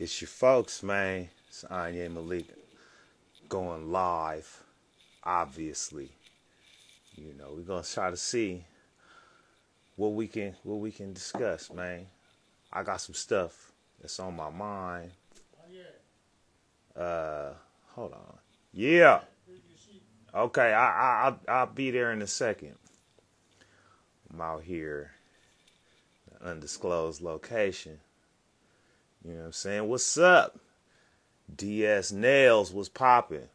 It's your folks, man. It's Anyi and Malik going live, obviously. We're gonna try to see what we can discuss, man. I got some stuff that's on my mind. Hold on. Yeah. Okay, I'll be there in a second. I'm out here, in an undisclosed location. You know what I'm saying? What's up? DS Nails was popping.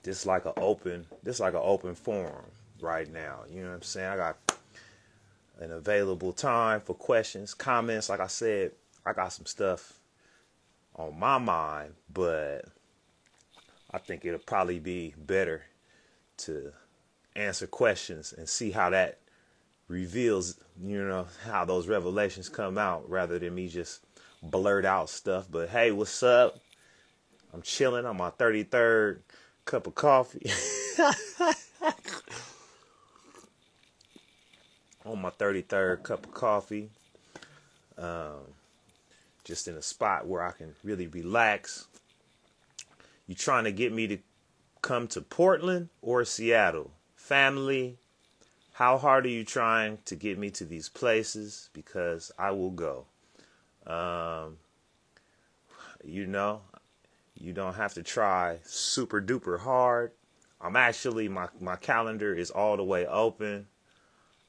This like an open forum right now. You know what I'm saying? I got an available time for questions, comments. Like I said, I got some stuff on my mind, but I think it'll probably be better to answer questions and see how that reveals, how those revelations come out rather than me just blurt out stuff. But hey, what's up? I'm chilling on my 33rd cup of coffee. On my 33rd cup of coffee. Just in a spot where I can really relax. You trying to get me to come to Portland or Seattle? Family, how hard are you trying to get me to these places? Because I will go. You don't have to try super duper hard. I'm actually, my calendar is all the way open.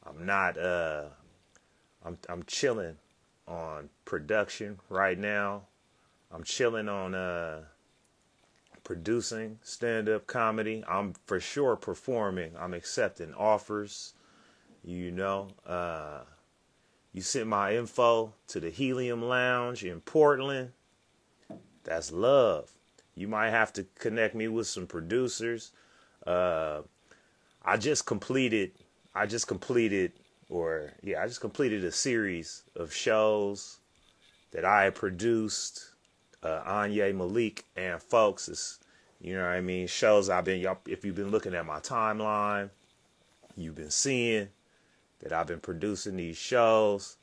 I'm not, I'm chilling on production right now. I'm chilling on, producing stand-up comedy. I'm for sure performing. I'm accepting offers. You sent my info to the Helium Lounge in Portland. That's love. You might have to connect me with some producers. I just completed a series of shows that I produced. Anyi, Malik, and folks, is, shows if you've been looking at my timeline, you've been seeing that I've been producing these shows.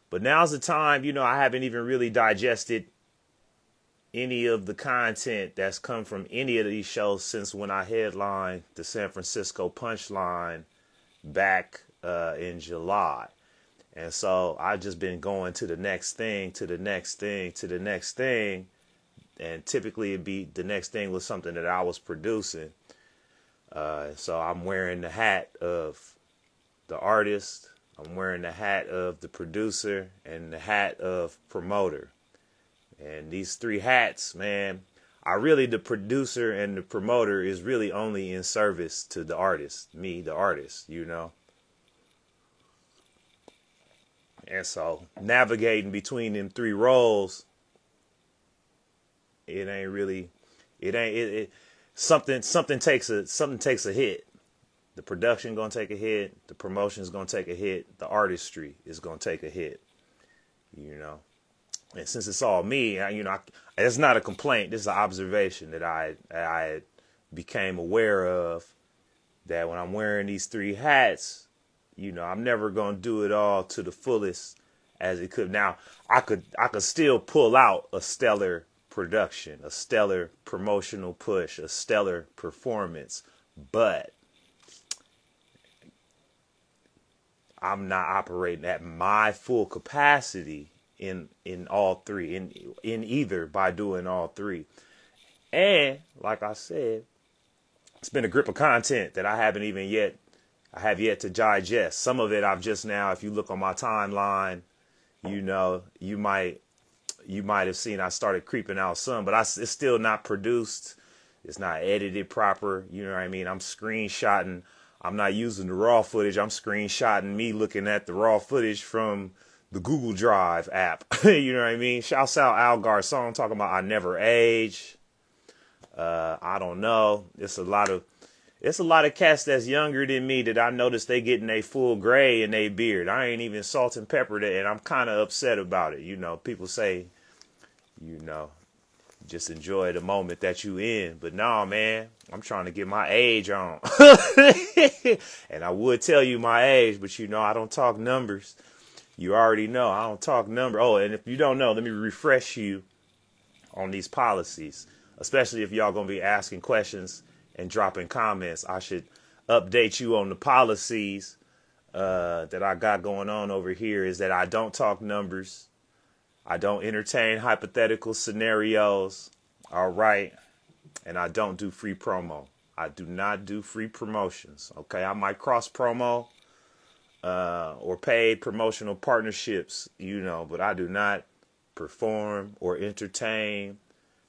But now's the time, I haven't even really digested any of the content that's come from any of these shows since when I headlined the San Francisco Punchline back in July. And so I've just been going to the next thing, to the next thing, to the next thing. And typically it'd be the next thing was something that I was producing. So I'm wearing the hat of the artist. I'm wearing the hat of the producer and the hat of promoter. And these three hats, man, the producer and the promoter is really only in service to the artist, me, the artist, And so navigating between them three roles, something takes a hit. The production gonna take a hit, the promotion's gonna take a hit, the artistry is gonna take a hit, And since it's all me, it's not a complaint. This is an observation that I became aware of, that when I'm wearing these three hats, I'm never going to do it all to the fullest as it could. Now, I could still pull out a stellar production, a stellar promotional push, a stellar performance, but I'm not operating at my full capacity in all three, in either, by doing all three. And like I said, it's been a grip of content that I have yet to digest. Some of it I've just now, if you look on my timeline, you might have seen I started creeping out some, but it's still not produced. It's not edited proper. You know what I mean? I'm screenshotting. I'm not using the raw footage. I'm screenshotting me looking at the raw footage from the Google Drive app. You know what I mean? Shouts out Al Garson talking about I never age. I don't know. It's a lot of cats that's younger than me that I noticed they getting a full gray in their beard. I ain't even salt and peppered it, and I'm kind of upset about it. People say, just enjoy the moment that you in. But nah, man, I'm trying to get my age on. And I would tell you my age, but I don't talk numbers. You already know I don't talk number. Oh, and if you don't know, let me refresh you on these policies, especially if y'all gonna be asking questions and dropping comments. I should update you on the policies that I got going on over here. Is that I don't talk numbers, I don't entertain hypothetical scenarios, all right, and I don't do free promo. I do not do free promotions. Okay, I might cross promo or paid promotional partnerships, but I do not perform or entertain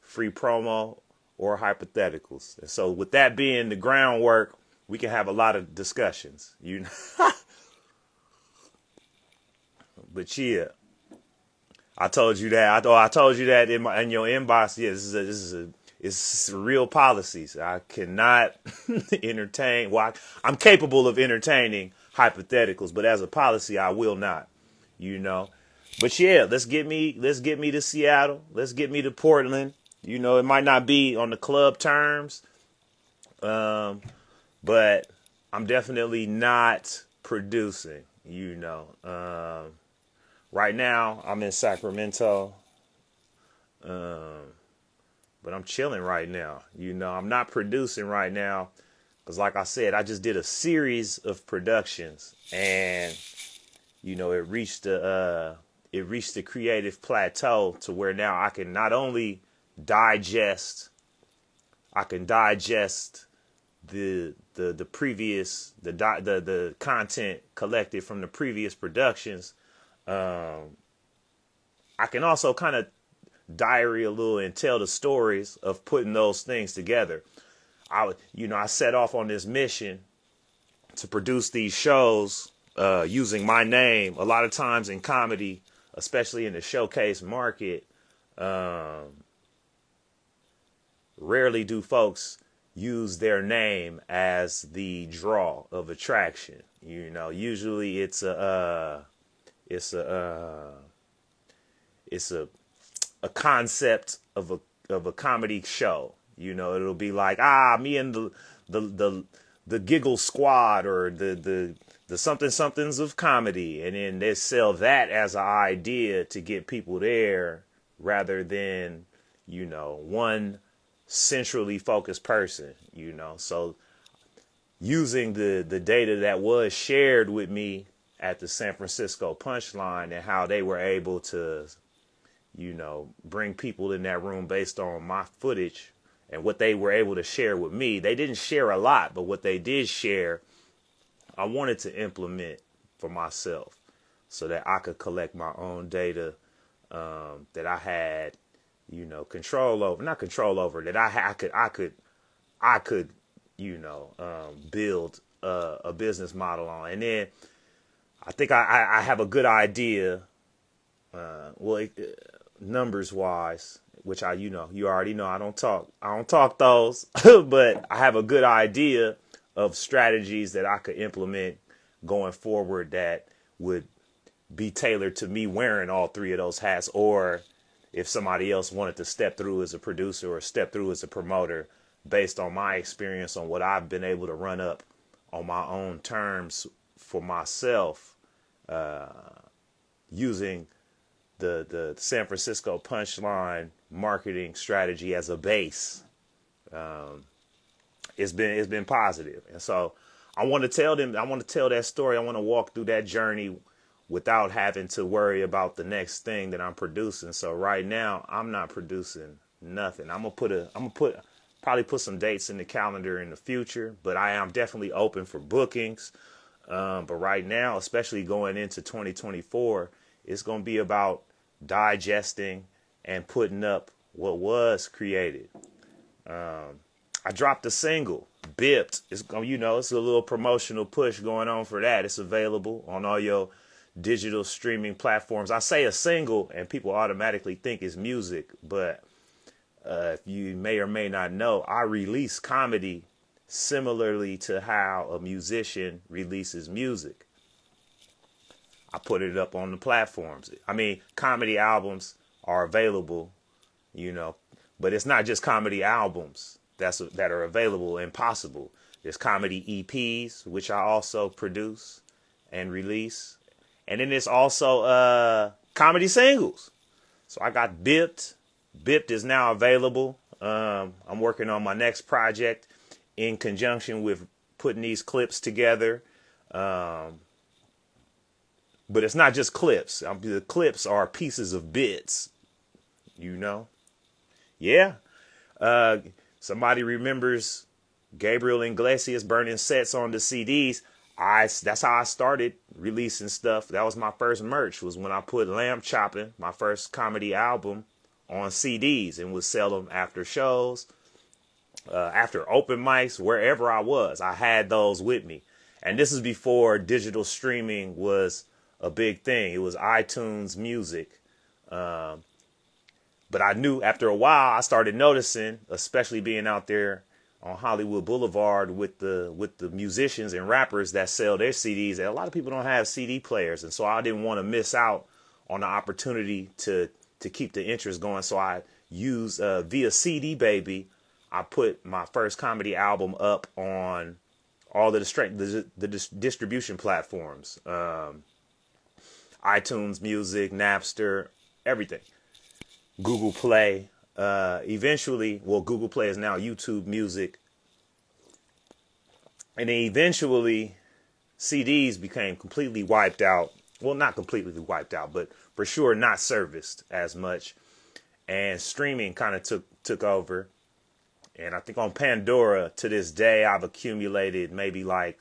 free promo or hypotheticals. And so with that being the groundwork, we can have a lot of discussions, But yeah, I told you that. I told you that in your inbox. Yeah, it's real policies. I cannot entertain. Well, I'm capable of entertaining hypotheticals, but as a policy, I will not. But yeah, let's get me to Seattle. Let's get me to Portland. It might not be on the club terms, but I'm definitely not producing. Right now I'm in Sacramento, but I'm chilling right now. I'm not producing right now because, like I said, I just did a series of productions, and it reached the creative plateau to where now I can not only digest the previous the content collected from the previous productions. I can also kind of diary a little and tell the stories of putting those things together. I set off on this mission to produce these shows using my name. A lot of times in comedy, especially in the showcase market, rarely do folks use their name as the draw of attraction. Usually it's a concept of a comedy show. It'll be like, me and the giggle squad, or the something somethings of comedy, and then they sell that as an idea to get people there rather than one centrally focused person. So using the data that was shared with me at the San Francisco Punchline and how they were able to bring people in that room based on my footage and what they were able to share with me. They didn't share a lot, but what they did share, I wanted to implement for myself so that I could collect my own data that I had, control over, not control over, that I could build a business model on. And then I think I have a good idea, numbers wise, which you already know, I don't talk those, but I have a good idea of strategies that I could implement going forward that would be tailored to me wearing all three of those hats, or if somebody else wanted to step through as a producer or step through as a promoter based on my experience on what I've been able to run up on my own terms for myself, using the San Francisco Punchline marketing strategy as a base. It's been positive. And so I want to tell that story. I want to walk through that journey without having to worry about the next thing that I'm producing. So right now I'm not producing nothing. I'm gonna probably put some dates in the calendar in the future, but I am definitely open for bookings. But right now, especially going into 2024, it's going to be about digesting and putting up what was created. I dropped a single, Bipped. It's a little promotional push going on for that. It's available on all your digital streaming platforms. I say a single and people automatically think it's music, but if you may or may not know, I release comedy similarly to how a musician releases music. I put it up on the platforms. I mean, comedy albums are available, but it's not just comedy albums that are available and possible. There's comedy EPs, which I also produce and release. And then it's also comedy singles. So I got Bipped. Bipped is now available. I'm working on my next project in conjunction with putting these clips together. But it's not just clips. The clips are pieces of bits, you know? Yeah. Somebody remembers Gabriel Iglesias burning sets on the CDs. That's how I started releasing stuff. That was my first merch, was when I put Lamb Chopping, my first comedy album, on CDs and would sell them after shows, after open mics, wherever I was. I had those with me. And this is before digital streaming was a big thing. It was iTunes Music. But I knew after a while, I started noticing, especially being out there on Hollywood Boulevard with the musicians and rappers that sell their CDs, that a lot of people don't have CD players. And so I didn't want to miss out on the opportunity to keep the interest going. So I used via CD Baby, I put my first comedy album up on all the distribution platforms, iTunes Music, Napster, everything, Google Play. Eventually, Google Play is now YouTube Music. And then eventually CDs became completely wiped out. Well, not completely wiped out, but for sure not serviced as much. And streaming kind of took over. And I think on Pandora to this day, I've accumulated maybe like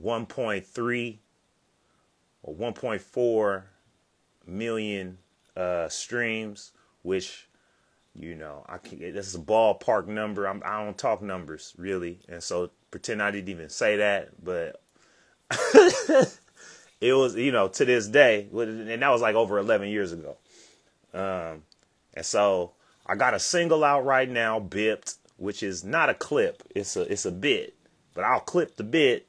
1.3 or 1.4 million streams, which, you know, this is a ballpark number. I don't talk numbers really, and so pretend I didn't even say that. But it was, you know, to this day, and that was like over 11 years ago. And so I got a single out right now, Bipped, which is not a clip. It's a bit, but I'll clip the bit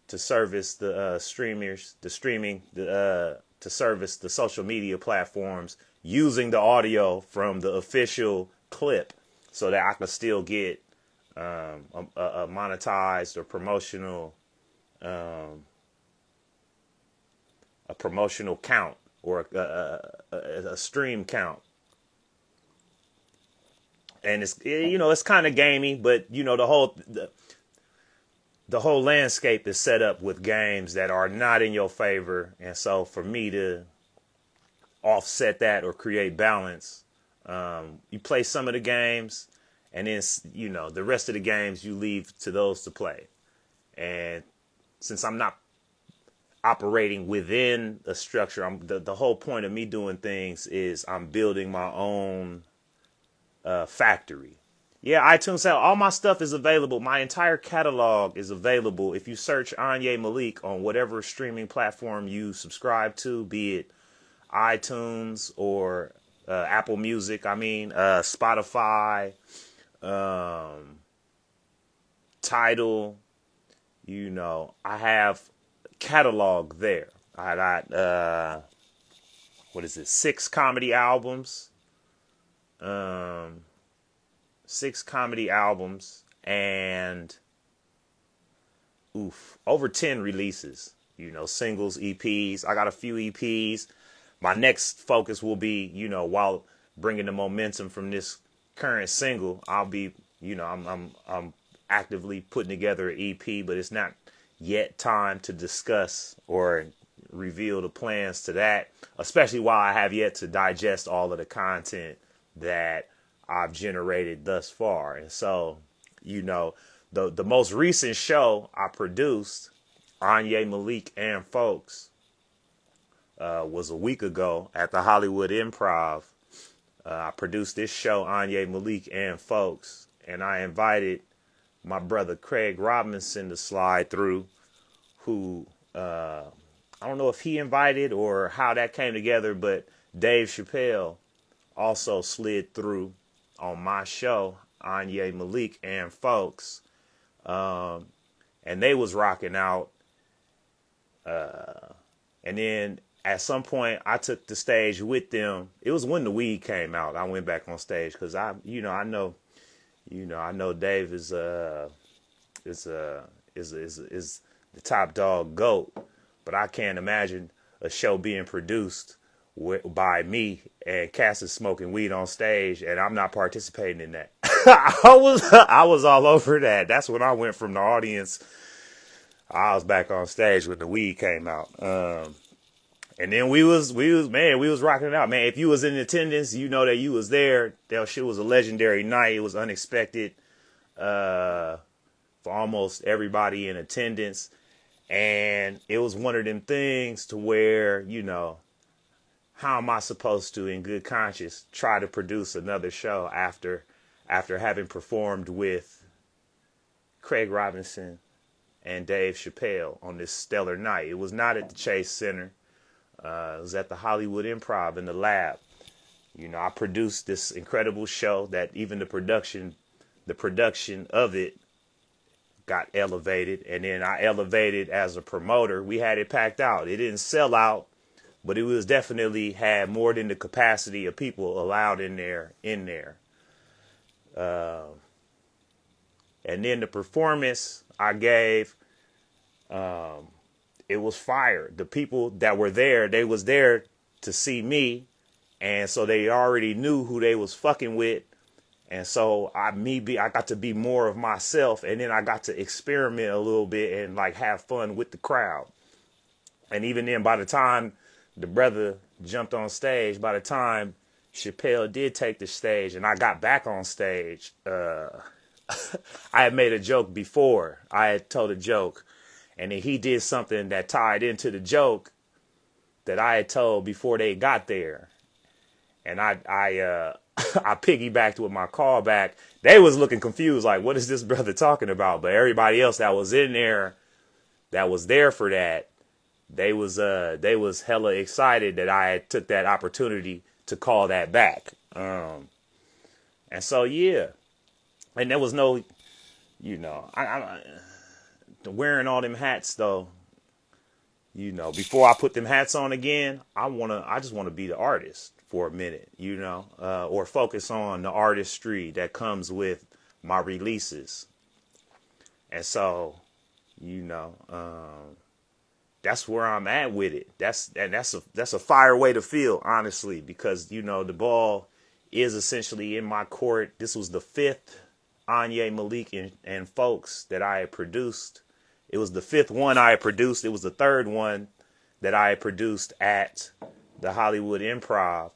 to service the to service the social media platforms, using the audio from the official clip so that I can still get a monetized or promotional count or a stream count. And it's, you know, it's kind of gamey, but you know, the whole landscape is set up with games that are not in your favor. And so for me to offset that or create balance, you play some of the games, and then, you know, the rest of the games you leave to those to play. And since I'm not operating within a structure, the whole point of me doing things is I'm building my own factory. Yeah, iTunes, all my stuff is available. My entire catalog is available. If you search Anyi Malik on whatever streaming platform you subscribe to, be it iTunes or Apple Music, Spotify, Tidal, you know, I have catalog there. I got, 6 comedy albums. 6 comedy albums and over 10 releases, you know, singles, EPs. I got a few EPs. My next focus will be, you know, while bringing the momentum from this current single, I'll be, you know, I'm actively putting together an EP, but it's not yet time to discuss or reveal the plans to that, especially while I have yet to digest all of the content that I've generated thus far. And so, you know, the most recent show I produced, Anyi, Malik, and Folks, was a week ago at the Hollywood Improv. I produced this show, Anyi, Malik, and Folks, and I invited my brother Craig Robinson to slide through, who, I don't know if he invited or how that came together, but Dave Chappelle also slid through on my show, Anyi, Malik, and Folks. And they was rocking out. And then at some point I took the stage with them. It was when the weed came out. I went back on stage because I know Dave is the top dog GOAT. but I can't imagine a show being produced by me and Cass is smoking weed on stage and I'm not participating in that. I was all over that. That's when I went from the audience. I was back on stage when the weed came out. And then we was rocking it out, man. If you was in attendance, you know that you was there. That shit was a legendary night. It was unexpected for almost everybody in attendance. And it was one of them things to where, you know, how am I supposed to, in good conscience, try to produce another show after having performed with Craig Robinson and Dave Chappelle on this stellar night? It was not at the Chase Center. It was at the Hollywood Improv in the lab. You know, I produced this incredible show that even the production of it got elevated. And then I elevated as a promoter. We had it packed out. It didn't sell out, but it was definitely had more than the capacity of people allowed in there. And then the performance I gave, it was fire. The people that were there, they was there to see me. And so they already knew who they was fucking with. And so I got to be more of myself. And then I got to experiment a little bit and like have fun with the crowd. And even then, by the time the brother jumped on stage, by the time Chappelle did take the stage and I got back on stage, I had made a joke before. I had told a joke. And then he did something that tied into the joke that I had told before they got there. And I piggybacked with my callback. They was looking confused, like, what is this brother talking about? But everybody else that was in there, that was there for that, they was hella excited that I had took that opportunity to call that back. And so, yeah. And there was no, you know, wearing all them hats though, you know, before I put them hats on again, I just want to be the artist for a minute, you know, or focus on the artistry that comes with my releases. And so, you know, that's where I'm at with it. That's a fire way to feel, honestly, because, you know, the ball is essentially in my court. This was the 5th Anyi, Malik, and folks that I had produced. It was the 5th one I had produced. It was the 3rd one that I had produced at the Hollywood Improv.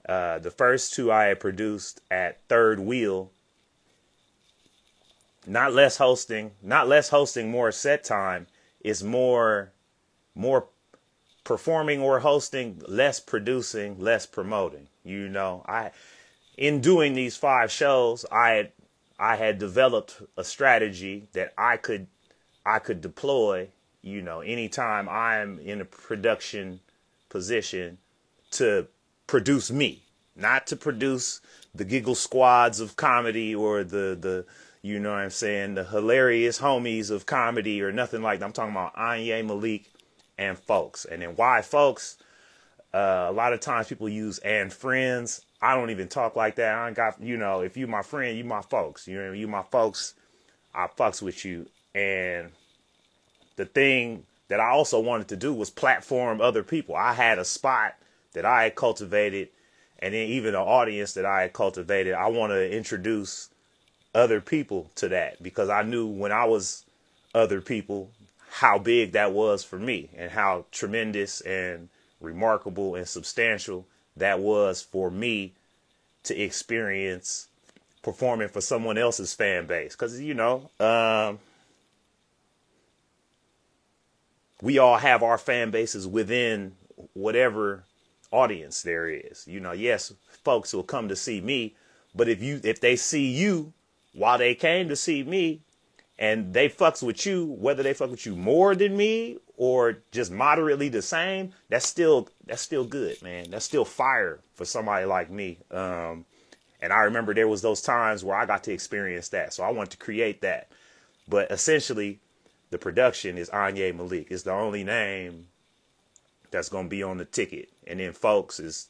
The first 2 I had produced at Third Wheel. Not less hosting, more set time. It's more performing or hosting, less producing, less promoting. You know, in doing these 5 shows, I had developed a strategy that I could deploy, you know, anytime I'm in a production position to produce me, not to produce the giggle squads of comedy or the you know what I'm saying, the hilarious homies of comedy or nothing like that. I'm talking about Anyi, Malik, and folks. And then why folks? A lot of times people use and friends. I don't even talk like that. I ain't got, you know, if you my friend, you my folks. You know, you my folks, I fucks with you. And the thing that I also wanted to do was platform other people. I had a spot that I had cultivated, and then even an audience that I had cultivated. I want to introduce other people to that because I knew when I was other people how big that was for me and how tremendous and remarkable and substantial that was for me to experience performing for someone else's fan base. Because, you know, we all have our fan bases within whatever audience there is. You know, yes, folks will come to see me, but if they see you while they came to see me and they fucks with you, whether they fuck with you more than me or just moderately the same, that's still good, man. That's still fire for somebody like me. And I remember there was those times where I got to experience that. So I wanted to create that. But essentially, the production is Anyi Malik. It's the only name that's going to be on the ticket. And then folks is,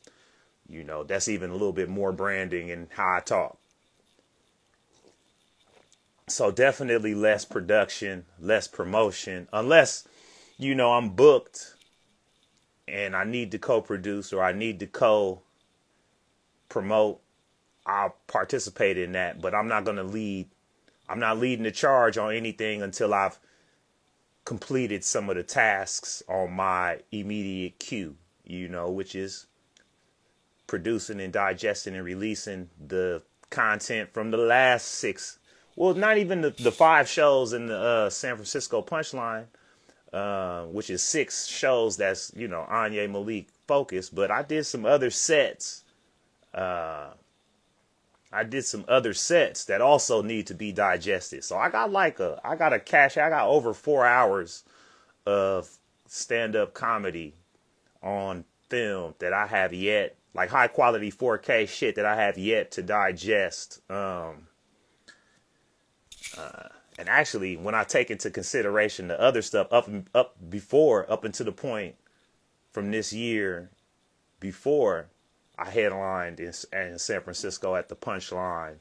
you know, that's even a little bit more branding and how I talk. So definitely less production, less promotion, unless I'm booked and I need to co-produce or I need to co-promote, I'll participate in that, but I'm not going to lead. I'm not leading the charge on anything until I've completed some of the tasks on my immediate queue, which is producing and digesting and releasing the content from the last 6. Well, not even the 5 shows in the San Francisco Punchline, which is 6 shows that's, Anyi Malik focused. But I did some other sets. I that also need to be digested. So I got I got over 4 hours of stand-up comedy on film that I have yet, like high quality 4K shit that I have yet to digest. And actually, when I take into consideration the other stuff up until the point from this year before I headlined in San Francisco at the Punchline,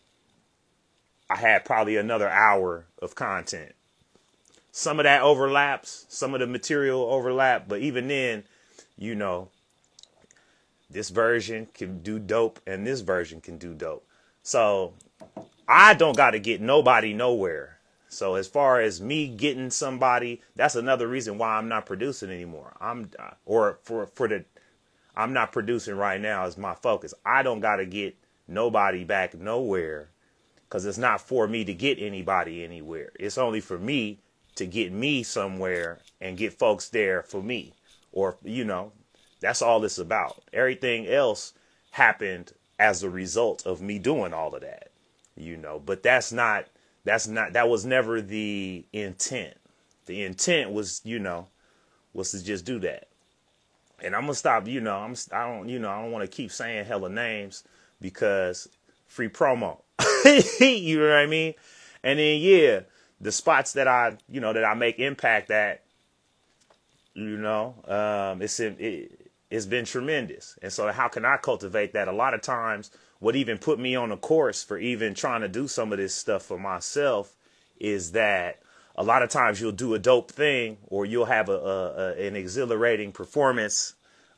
I had probably another hour of content. Some of that overlaps, some of the material overlap, but even then, this version can do dope and this version can do dope. So I don't got to get nobody nowhere. So as far as me getting somebody, that's another reason why I'm not producing anymore. I'm not producing right now is my focus. I don't got to get nobody back nowhere because it's not for me to get anybody anywhere. It's only for me to get me somewhere and get folks there for me. Or, that's all it's about. Everything else happened as a result of me doing all of that, but that was never the intent. The intent was, was to just do that. And I'm gonna stop, I don't want to keep saying hella names because free promo, you know what I mean? And then, the spots that I make impact at, it's been tremendous. And so how can I cultivate that? A lot of times what even put me on a course for even trying to do some of this stuff for myself is that a lot of times you'll do a dope thing or you'll have an exhilarating performance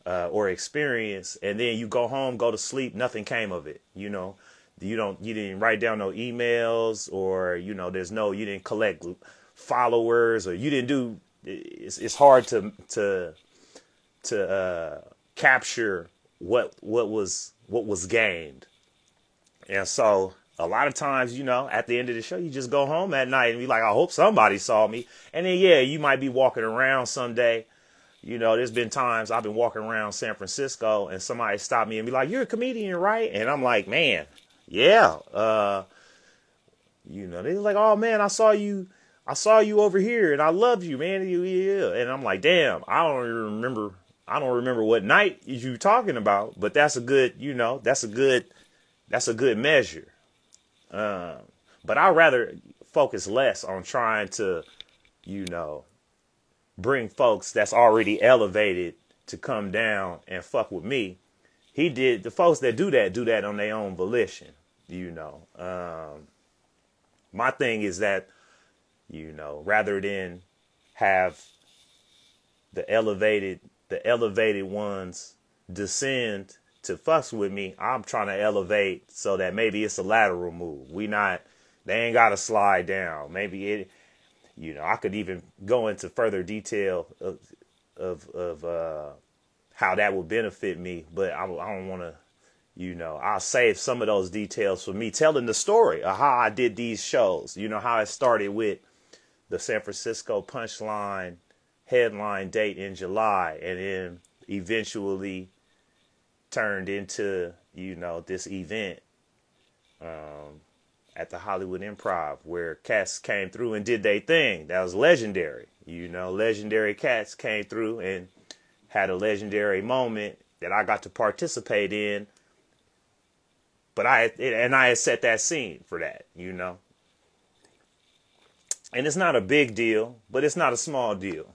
or experience. And then you go home, go to sleep. Nothing came of it. You didn't write down no emails or, you didn't collect followers or you didn't do. It's hard to capture what was gained. And so a lot of times, at the end of the show, you just go home at night and be like, I hope somebody saw me. And then, you might be walking around someday. There's been times I've been walking around San Francisco and somebody stopped me and be like, you're a comedian, right? And I'm like, man, yeah. They're like, oh man, I saw you over here and I loved you, man. Yeah. And I'm like, damn, I don't remember what night you talking about, but that's a good, that's a good measure. But I'd rather focus less on trying to, bring folks that's already elevated to come down and fuck with me. The folks that do that on their own volition, my thing is that, rather than have the elevated ones descend to fucks with me, I'm trying to elevate so that maybe it's a lateral move. They ain't got to slide down. Maybe I could even go into further detail of how that would benefit me, but I don't want to, I'll save some of those details for me telling the story of how I did these shows, how it started with the San Francisco Punchline headline date in July and then eventually turned into, this event at the Hollywood Improv where cats came through and did their thing. That was legendary. Legendary cats came through and had a legendary moment that I got to participate in. But I had set that scene for that, And it's not a big deal, but it's not a small deal,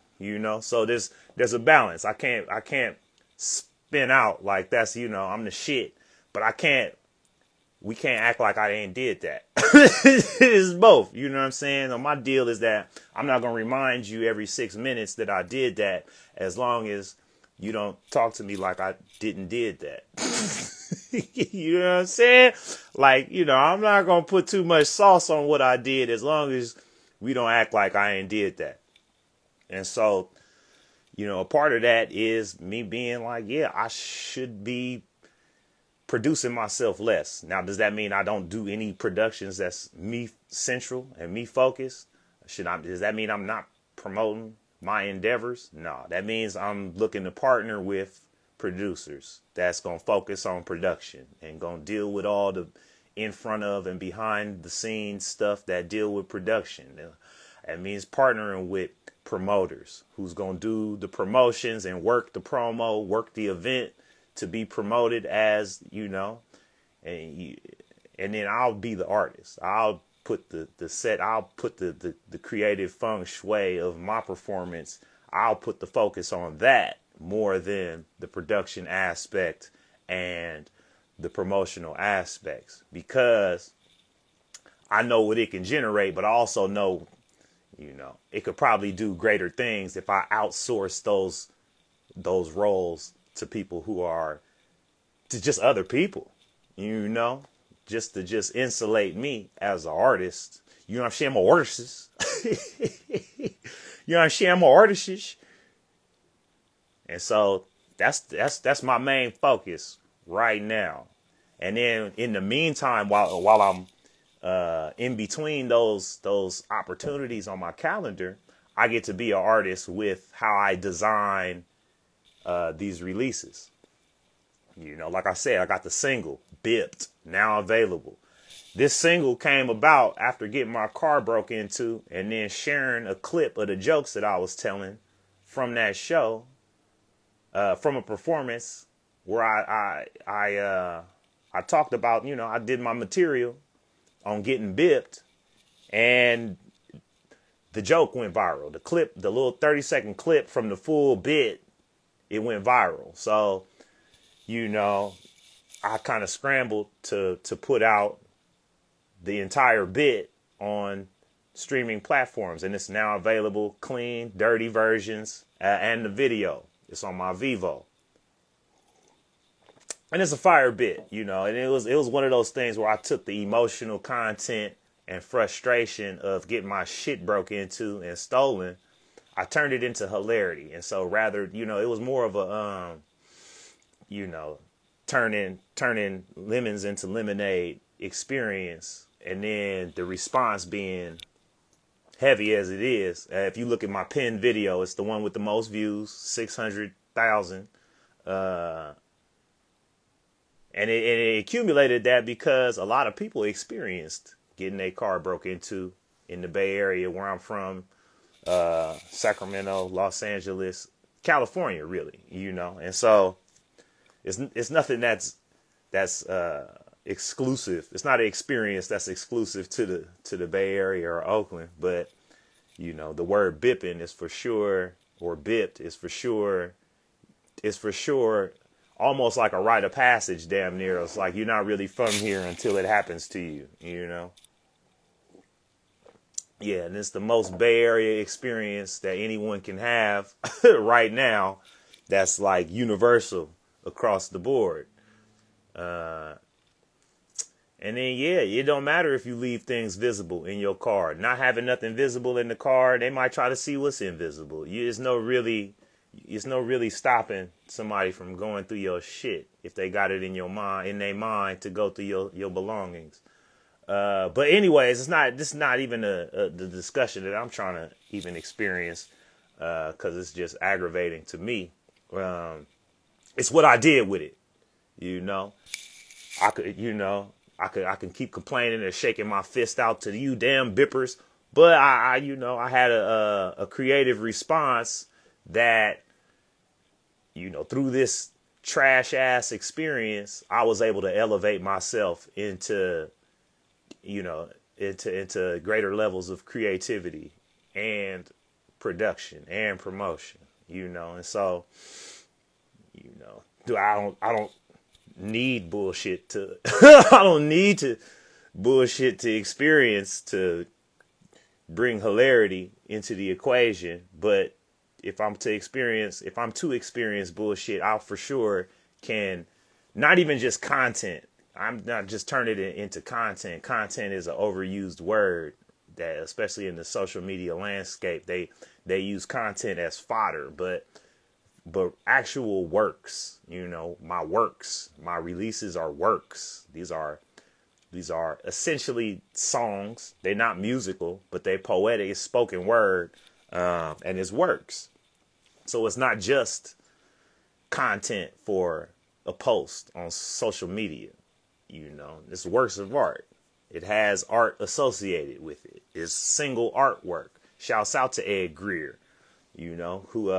So there's a balance. I can't spin out like that's, I'm the shit, but I can't we can't act like I ain't did that. It's both. You know what I'm saying? So my deal is that I'm not going to remind you every 6 minutes that I did that, as long as you don't talk to me like I did that. You know what I'm saying? Like, you know, I'm not going to put too much sauce on what I did, as long as we don't act like I ain't did that. And so, you know, a part of that is me being like, yeah, I should be producing myself less. Now, does that mean I don't do any productions that's me central and me focused? Does that mean I'm not promoting my endeavors? No, that means I'm looking to partner with producers that's going to focus on production and going to deal with all the in front of and behind the scenes stuff that deal with production. That means partnering with promoters who's going to do the promotions and work the promo, work the event to be promoted, as you know, and then I'll be the artist. I'll put the set, I'll put the creative feng shui of my performance. I'll put the focus on that more than the production aspect and the promotional aspects, because I know what it can generate, but I also know, you know, it could probably do greater things if I outsource those roles to people who are to just other people, you know, just to insulate me as an artist. You know what I'm saying? I'm an artist. You know what I'm saying? I'm an artist. And so that's my main focus right now. And then in the meantime, while I'm in between those opportunities on my calendar, I get to be an artist with how I design these releases. You know, like I said, I got the single Bipped, now available. This single came about after getting my car broke into and then sharing a clip of the jokes that I was telling from that show, from a performance where I talked about, you know, I did my material on getting bipped, and the joke went viral. The clip, the little 30-second clip from the full bit, it went viral. So, you know, I kind of scrambled to put out the entire bit on streaming platforms, and it's now available, clean, dirty versions, and the video. It's on my Vivo. And it's a fire bit, you know, and it was one of those things where I took the emotional content and frustration of getting my shit broke into and stolen, I turned it into hilarity. And so rather, you know, it was more of a, you know, turning lemons into lemonade experience. And then the response being heavy as it is. If you look at my pinned video, it's the one with the most views, 600,000. And it accumulated that because a lot of people experienced getting their car broke into in the Bay Area, where I'm from, Sacramento, Los Angeles, California, really, you know. And so it's nothing that's exclusive. It's not an experience that's exclusive to the Bay Area or Oakland. But, you know, the word bipping is for sure, or bipped is for sure, almost like a rite of passage, damn near. It's like you're not really from here until it happens to you, you know? Yeah, and it's the most Bay Area experience that anyone can have right now. That's like universal across the board. And then, yeah, it don't matter if you leave things visible in your car. Not having nothing visible in the car, they might try to see what's invisible. It's no really stopping somebody from going through your shit if they got it in their mind to go through your belongings. But anyways, this is not even the discussion that I'm trying to even experience, because it's just aggravating to me. It's what I did with it. You know, I can keep complaining and shaking my fist out to you damn bippers, but I had a creative response that, you know, through this trash ass experience, I was able to elevate myself into, you know, into greater levels of creativity and production and promotion, you know. And so, you know, need bullshit to, I don't need to bullshit to experience to bring hilarity into the equation. But if I'm to experience bullshit, I for sure can, not even just content. I'm not just turning it into content. Content is an overused word that, especially in the social media landscape, they use content as fodder, but actual works, my releases are works. These are essentially songs. They're not musical, but they're poetic. It's spoken word, and it's works. So it's not just content for a post on social media. It's works of art. It has art associated with it. It's single artwork. Shouts out to Ed Greer, who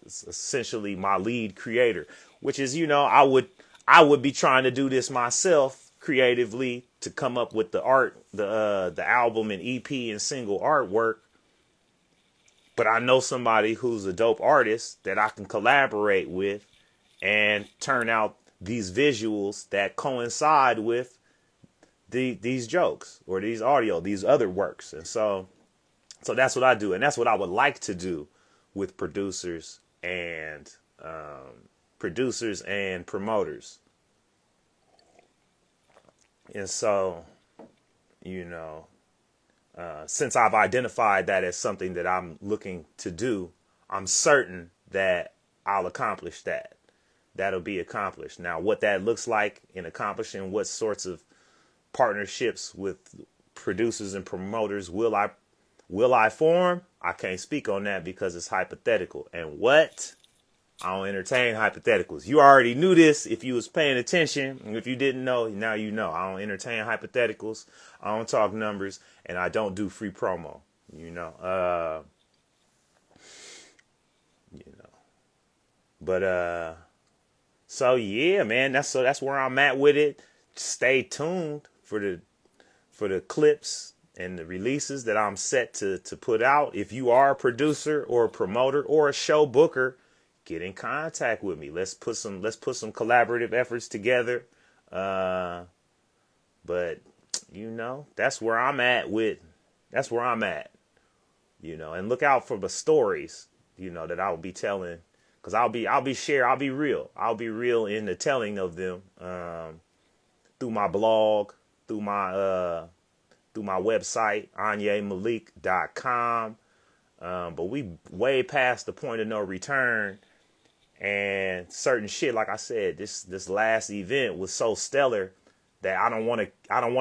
is essentially my lead creator, which is, I would be trying to do this myself creatively to come up with the art, the album and EP and single artwork. But I know somebody who's a dope artist that I can collaborate with and turn out these visuals that coincide with these jokes or these audio, these other works. And so that's what I do. And that's what I would like to do with producers and promoters. And so, since I've identified that as something that I'm looking to do, I'm certain that I'll accomplish that. That'll be accomplished. Now, what that looks like in accomplishing what sorts of partnerships with producers and promoters will I form? I can't speak on that because it's hypothetical. And what? I don't entertain hypotheticals. You already knew this if you was paying attention. And if you didn't know, now you know. I don't entertain hypotheticals. I don't talk numbers, and I don't do free promo. But so yeah, man, that's where I'm at with it. Stay tuned for the clips and the releases that I'm set to put out. If you are a producer or a promoter or a show booker, get in contact with me. Let's put some collaborative efforts together. But that's where I'm at. And look out for the stories, that I'll be telling, because I'll be real. I'll be real in the telling of them, through my blog, through my website, AnyiMalik.com. But we way past the point of no return, and certain shit, like I said, this last event was so stellar that I don't want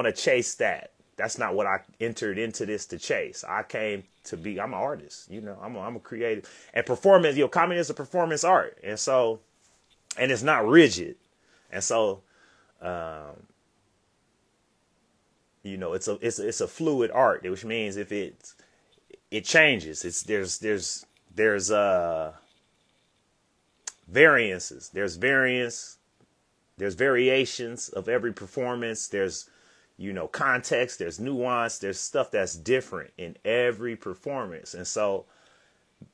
to chase that. That's not what I entered into this to chase. I came to be, I'm an artist, I'm a creative, and performance, comedy is a performance art. And so, and it's not rigid. And so, it's a fluid art, which means if it changes, there's variances, there's variations of every performance. There's, context, there's nuance, there's stuff that's different in every performance. And so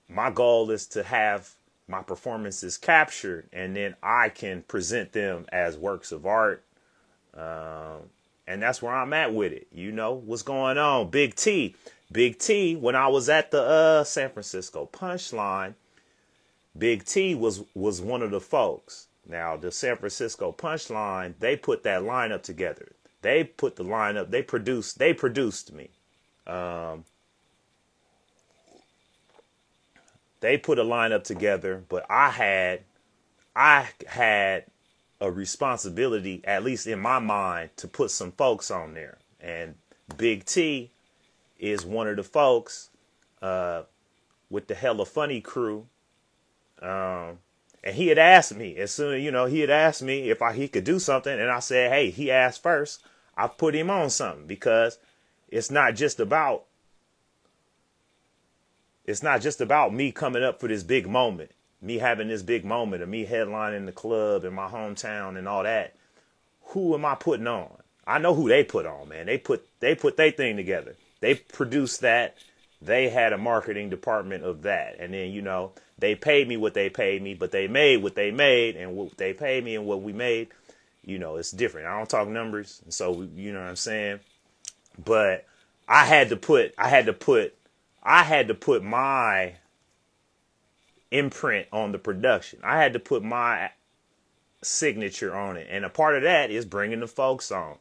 my goal is to have my performances captured, and then I can present them as works of art. And that's where I'm at with it. What's going on? Big T, when I was at the San Francisco Punchline, Big T was one of the folks. Now, the San Francisco Punchline, they put that lineup together. They put the lineup, they produced me. They put a lineup together, but I had a responsibility, at least in my mind, to put some folks on there. And Big T is one of the folks with the Hella Funny crew. And he had asked me as soon, he had asked me if he could do something. And I said, hey, he asked first. I put him on something, because it's not just about me coming up for this big moment, me having this big moment of me headlining the club in my hometown and all that. Who am I putting on? I know who they put on, man. They put their thing together. They produced that. they had a marketing department of that. And then, they paid me what they paid me, but they made what they made, and what they paid me and what we made, it's different. I don't talk numbers. And so, you know what I'm saying? But I had to put my imprint on the production. I had to put my signature on it. And a part of that is bringing the folks on.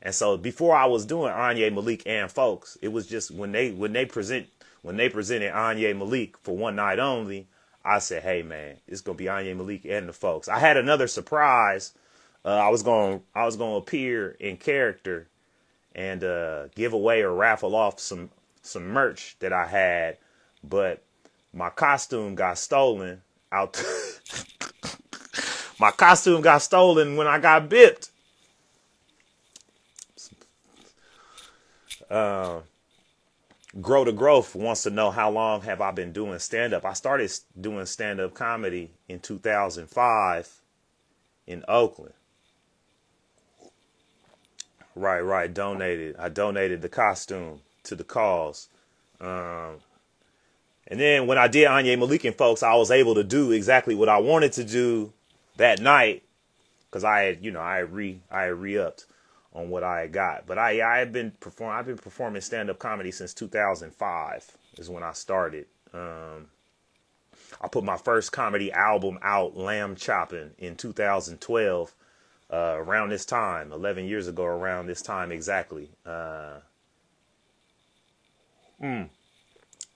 And so before I was doing Anyi, Malik, and folks, it was just when they presented Anyi, Malik for one night only, I said, hey man, it's gonna be Anyi, Malik, and the folks. I had another surprise. I was gonna appear in character and give away or raffle off some merch that I had, but my costume got stolen out. My costume got stolen when I got bipped. Grow to Growth wants to know how long have I been doing stand-up. I started doing stand-up comedy in 2005 in Oakland. Right. I donated the costume to the cause. And then when I did Anyi, Malik, and folks, I was able to do exactly what I wanted to do that night, because I had re-upped on what I had got. But I've been performing stand-up comedy since 2005 is when I started. I put my first comedy album out, Lamb Chopping, in 2012, around this time, 11 years ago, around this time exactly.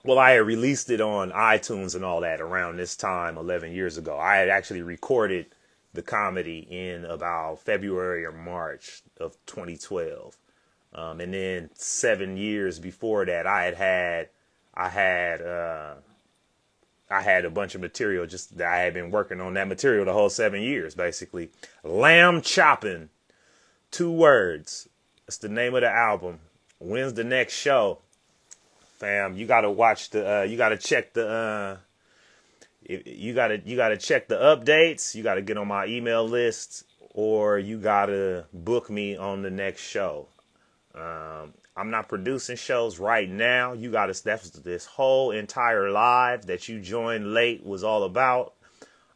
Well, I had released it on iTunes and all that around this time, 11 years ago. I had actually recorded the comedy in about February or March of 2012. And then 7 years before that, I had a bunch of material just that I had been working on that material the whole 7 years, basically. Lamb Chopping, 2 words. That's the name of the album. When's the next show? Fam, you gotta watch you gotta check the updates. You gotta get on my email list, or you gotta book me on the next show. I'm not producing shows right now. That's this whole entire live that you joined late was all about.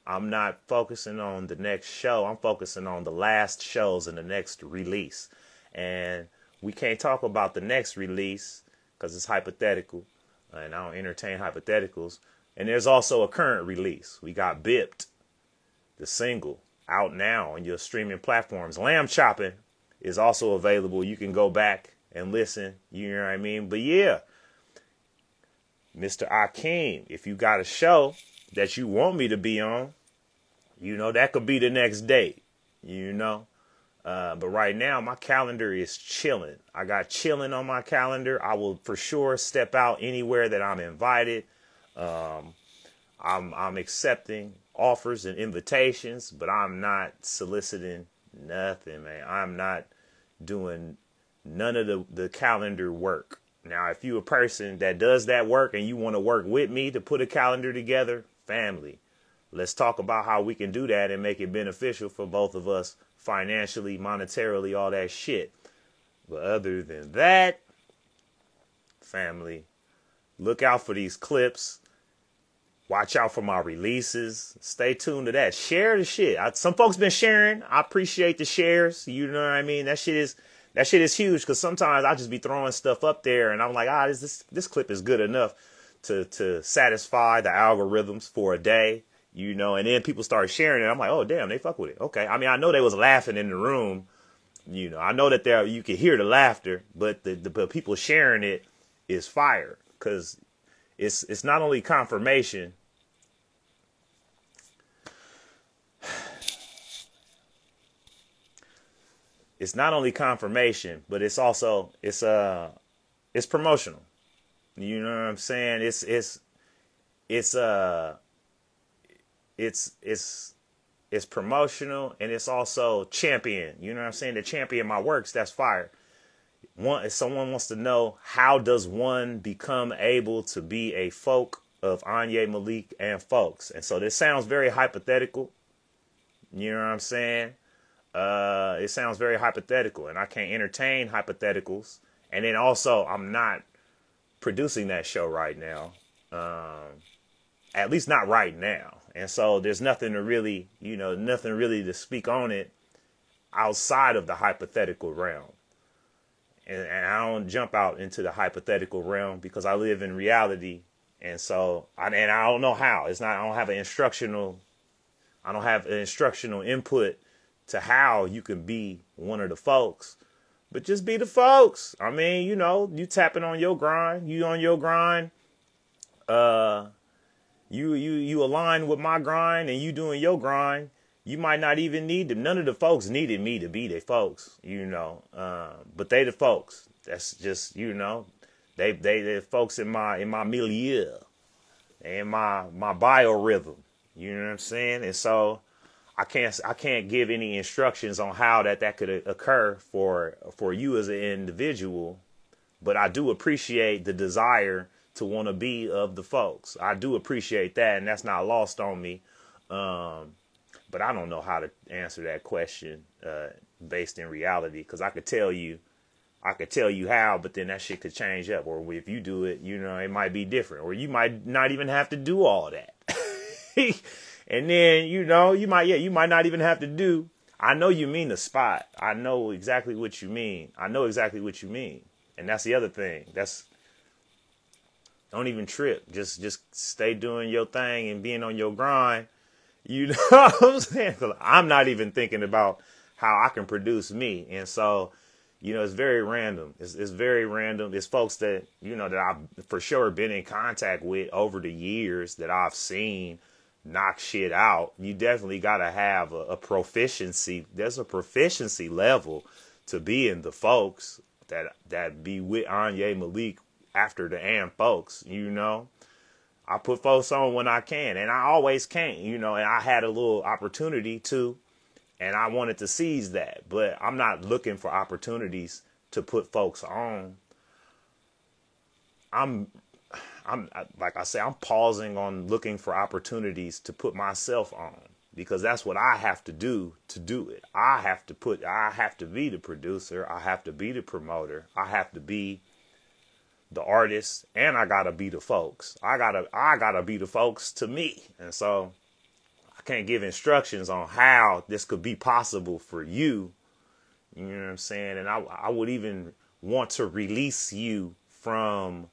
I'm not focusing on the next show. I'm focusing on the last shows and the next release. And we can't talk about the next release because it's hypothetical, and I don't entertain hypotheticals. And there's also a current release. We got Bipped, the single, out now on your streaming platforms. Lamb Chopping is also available. You can go back and listen. You know what I mean? But yeah, Mr. Akeem, if you got a show that you want me to be on, that could be the next date, But right now, my calendar is chilling. I got chilling on my calendar. I will for sure step out anywhere that I'm invited. I'm accepting offers and invitations, but I'm not soliciting nothing, man. I'm not doing none of the calendar work. Now, if you're a person that does that work and you want to work with me to put a calendar together, family, let's talk about how we can do that and make it beneficial for both of us financially, monetarily, all that shit. But other than that, family, look out for these clips. Watch out for my releases. Stay tuned to that. Share the shit. Some folks been sharing. I appreciate the shares. You know what I mean? That shit is huge, because sometimes I just be throwing stuff up there and I'm like, this clip is good enough to satisfy the algorithms for a day, and then people start sharing it. I'm like, oh damn, they fuck with it. Okay. I mean, I know they was laughing in the room. I know that you can hear the laughter, but the people sharing it is fire, because it's not only confirmation. It's not only confirmation, but it's also it's promotional. You know what I'm saying? It's promotional, and it's also champion. You know what I'm saying? To champion my works, that's fire. If someone wants to know, how does one become able to be a folk of Anyi, Malik, and folks? And so this sounds very hypothetical. You know what I'm saying? It sounds very hypothetical, and I can't entertain hypotheticals. And then also, I'm not producing that show right now. At least not right now. And so there's nothing to really, nothing really to speak on it outside of the hypothetical realm. And I don't jump out into the hypothetical realm because I live in reality. And so, I don't know how. I don't have an instructional input to how you can be one of the folks. But just be the folks. I mean, you tapping on your grind. You on your grind. You align with my grind and you doing your grind. You might not even need them. None of the folks needed me to be their folks, but they the folks. That's just, they folks in my milieu, in my biorhythm. You know what I'm saying? And so I can't give any instructions on how that could occur for you as an individual, but I do appreciate the desire to want to be of the folks. I do appreciate that, and that's not lost on me. But I don't know how to answer that question based in reality, because I could tell you how, but then that shit could change up. Or if you do it, it might be different, or you might not even have to do all that. And then, you might not even have to do. I know you mean the spot. I know exactly what you mean. And that's the other thing. Don't even trip. Just stay doing your thing and being on your grind. You know what I'm saying? 'Cause I'm not even thinking about how I can produce me. And so, it's very random. It's very random. It's folks that, that I've for sure been in contact with over the years that I've seen knock shit out. You definitely got to have a proficiency. There's a proficiency level to being the folks that be with Anyi, Malik, after the folks, I put folks on when I can, and I always can't, and I had a little opportunity to, and I wanted to seize that, but I'm not looking for opportunities to put folks on. I'm like I say, I'm pausing on looking for opportunities to put myself on, because that's what I have to do it. I have to be the producer. I have to be the promoter. I have to be the artist, and I gotta be the folks. I gotta be the folks to me. And so I can't give instructions on how this could be possible for you. You know what I'm saying? And I would even want to release you from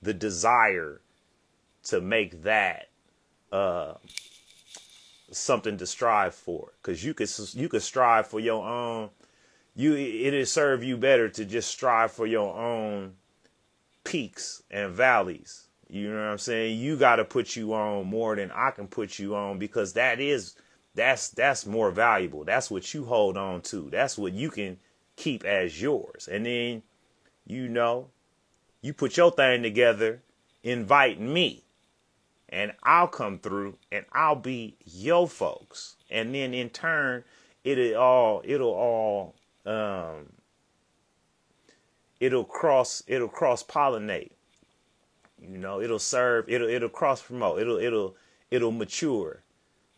the desire to make that something to strive for. Because you could strive for your own. It'll serve you better to just strive for your own peaks and valleys. You know what I'm saying? You got to put you on more than I can put you on, because that's more valuable. That's what you hold on to. That's what you can keep as yours. And then, you put your thing together, invite me, and I'll come through and I'll be your folks. And then in turn, it'll cross pollinate. It'll serve, it'll cross promote, it'll mature.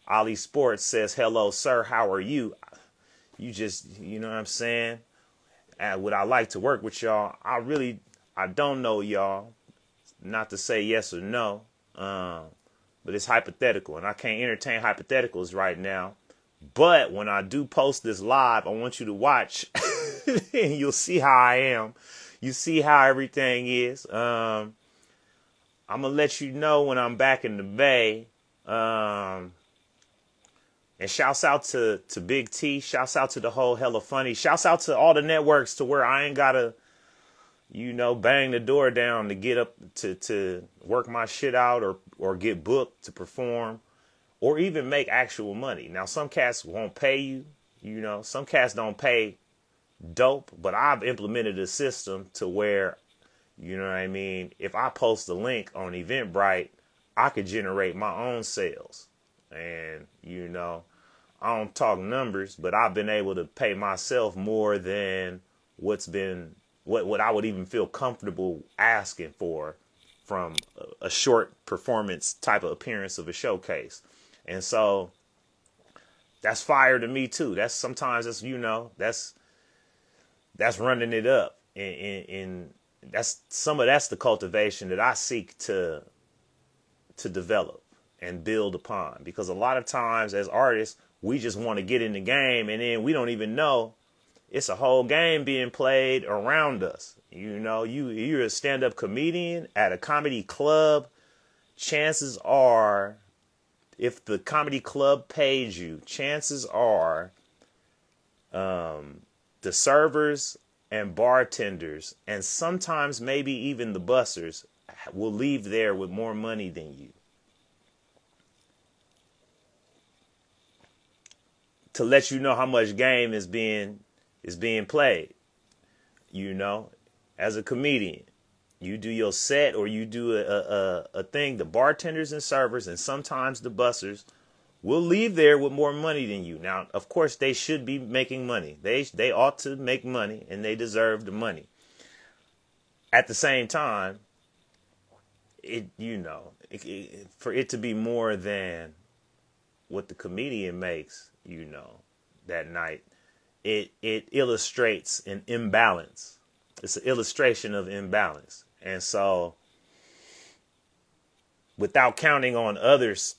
Ali Sports says, "Hello, sir, how are you?" You just, what I'm saying? And would I like to work with y'all? I don't know y'all. Not to say yes or no. But it's hypothetical, and I can't entertain hypotheticals right now. But when I do post this live, I want you to watch and you'll see how I am. You see how everything is. I'm going to let you know when I'm back in the Bay. And shouts out to Big T. Shouts out to the whole Hella Funny. Shouts out to all the networks to where I ain't got to, bang the door down to get up to work my shit out or get booked to perform or even make actual money. Now, some cats won't pay you. Some cats don't pay dope, but I've implemented a system to where, if I post a link on Eventbrite, I could generate my own sales. And, I don't talk numbers, but I've been able to pay myself more than what I would even feel comfortable asking for from a short performance type of appearance of a showcase. And so that's fire to me too. That's running it up in that's the cultivation that I seek to develop and build upon, because a lot of times as artists, we just want to get in the game and then we don't even know it's a whole game being played around us. You know, you're a stand-up comedian at a comedy club. Chances are, if the comedy club pays you, chances are the servers and bartenders, and sometimes maybe even the bussers, will leave there with more money than you. To let you know how much game is being played. You know, as a comedian, you do your set or you do a thing, the bartenders and servers and sometimes the bussers will leave there with more money than you. Now, of course, they should be making money. They ought to make money and they deserve the money. At the same time, for it to be more than what the comedian makes, that night, it illustrates an imbalance. It's an illustration of imbalance. And so, without counting on others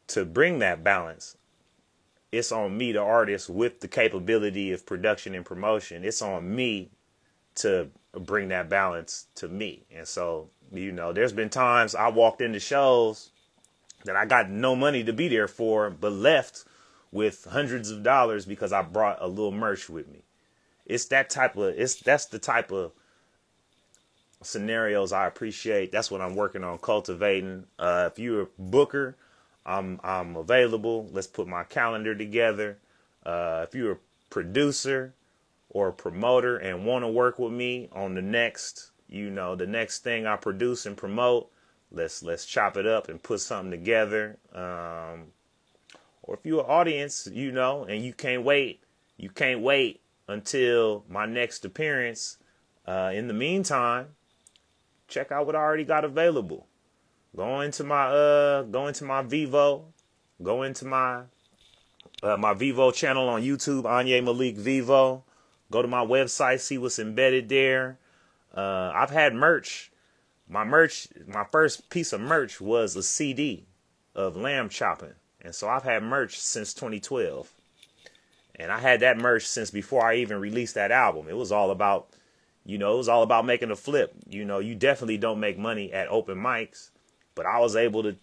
to bring that balance, it's on me, the artist, with the capability of production and promotion. It's on me to bring that balance to me. And so, there's been times I walked into shows that I got no money to be there for, but left with hundreds of dollars because I brought a little merch with me. That's the type of scenarios I appreciate. That's what I'm working on cultivating. If you're a booker, I'm available. Let's put my calendar together. If you're a producer or a promoter and want to work with me on the next thing I produce and promote, let's chop it up and put something together. Or if you're an audience, and you can't wait until my next appearance. In the meantime, check out what I already got available. Go into my Vivo. Go into my Vivo channel on YouTube, Anyi Malik Vivo. Go to my website, see what's embedded there. I've had merch. My first piece of merch was a CD of lamb chopping. And so I've had merch since 2012. And I had that merch since before I even released that album. It was all about, making a flip. You definitely don't make money at open mics. But I was able to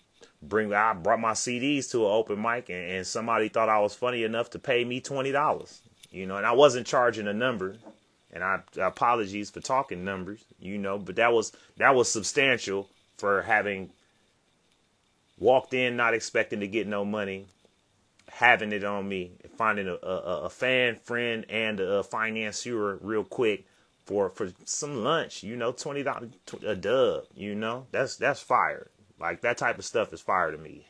I brought my CDs to an open mic and somebody thought I was funny enough to pay me $20. And I wasn't charging a number. And apologies for talking numbers, but that was substantial for having walked in not expecting to get no money, having it on me, finding a fan, friend, and a financier real quick for some lunch, $20 a dub, that's fire. Like, that type of stuff is fire to me.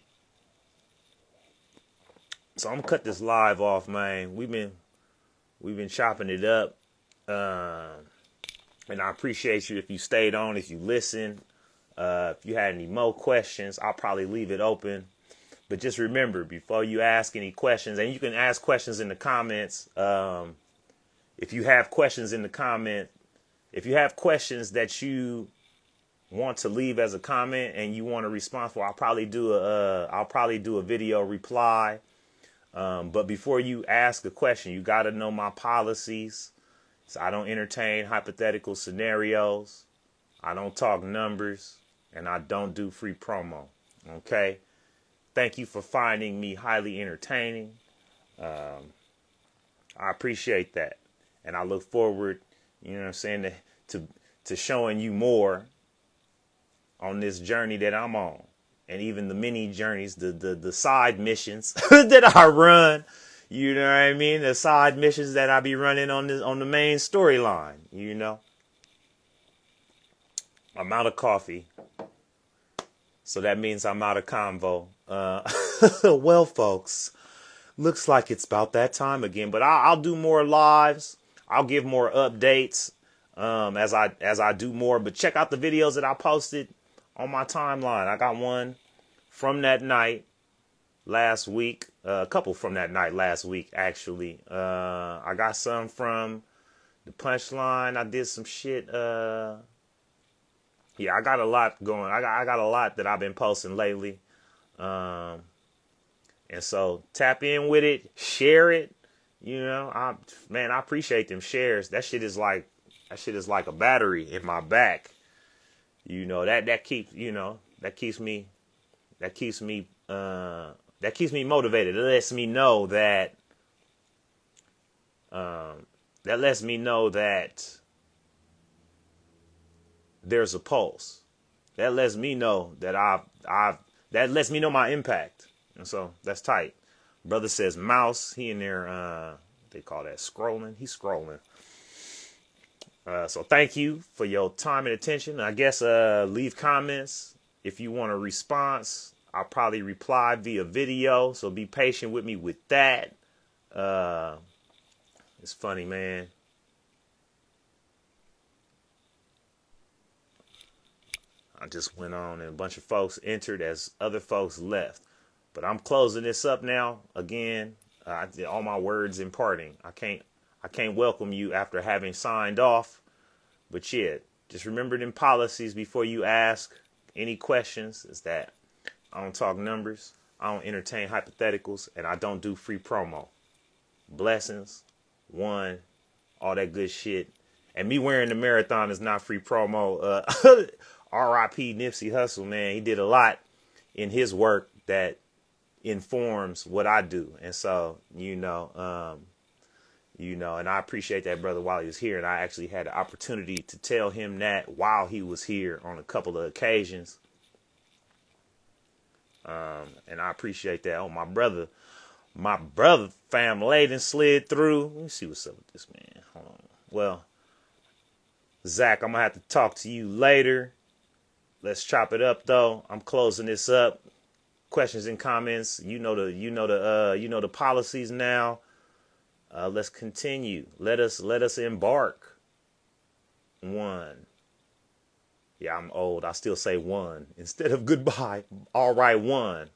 So I'm gonna cut this live off, man. We've been chopping it up. And I appreciate you if you stayed on, if you listened. If you had any more questions, I'll probably leave it open. But just remember, before you ask any questions, and you can ask questions in the comments. If you have questions in the comment, if you have questions that you want to leave as a comment and you want a response for, I'll probably do a video reply. But before you ask a question, you got to know my policies. So I don't entertain hypothetical scenarios. I don't talk numbers, and I don't do free promo. Okay. Thank you for finding me highly entertaining. I appreciate that. And I look forward, to showing you more on this journey that I'm on. And even the mini journeys, the side missions that I run, the side missions that I be running on the main storyline, I'm out of coffee. So that means I'm out of convo. Well, folks, looks like it's about that time again. But I'll do more lives. I'll give more updates as I do more. But check out the videos that I posted on my timeline. I got one from that night last week. A couple from that night last week, actually. I got some from the punchline. I did some shit. Yeah, I got a lot going. I got a lot that I've been posting lately. And so tap in with it, share it. You know, I appreciate them shares. That shit is like a battery in my back. You know, that keeps me motivated. It lets me know that there's a pulse. That lets me know that that lets me know my impact. And so that's tight. Brother says mouse. He in there, they call that scrolling. He's scrolling. So thank you for your time and attention. I guess leave comments if you want a response. I'll probably reply via video, so be patient with me with that. It's funny, man. I just went on and a bunch of folks entered as other folks left. But I'm closing this up now. Again, all my words imparting. I can't welcome you after having signed off. But yeah, just remember them policies before you ask any questions. Is that I don't talk numbers, I don't entertain hypotheticals, and I don't do free promo. Blessings, one, all that good shit. And me wearing the marathon is not free promo. R.I.P. Nipsey Hussle, man. He did a lot in his work that informs what I do. And so, and I appreciate that brother while he was here. And I actually had the opportunity to tell him that while he was here on a couple of occasions. And I appreciate that. Oh, my brother fam laid and slid through. Let me see what's up with this man. Hold on. Well, Zach, I'm gonna have to talk to you later. Let's chop it up though. I'm closing this up. Questions and comments. You know the policies now. Let's continue. Let us embark. One. Yeah, I'm old. I still say one instead of goodbye. All right, one.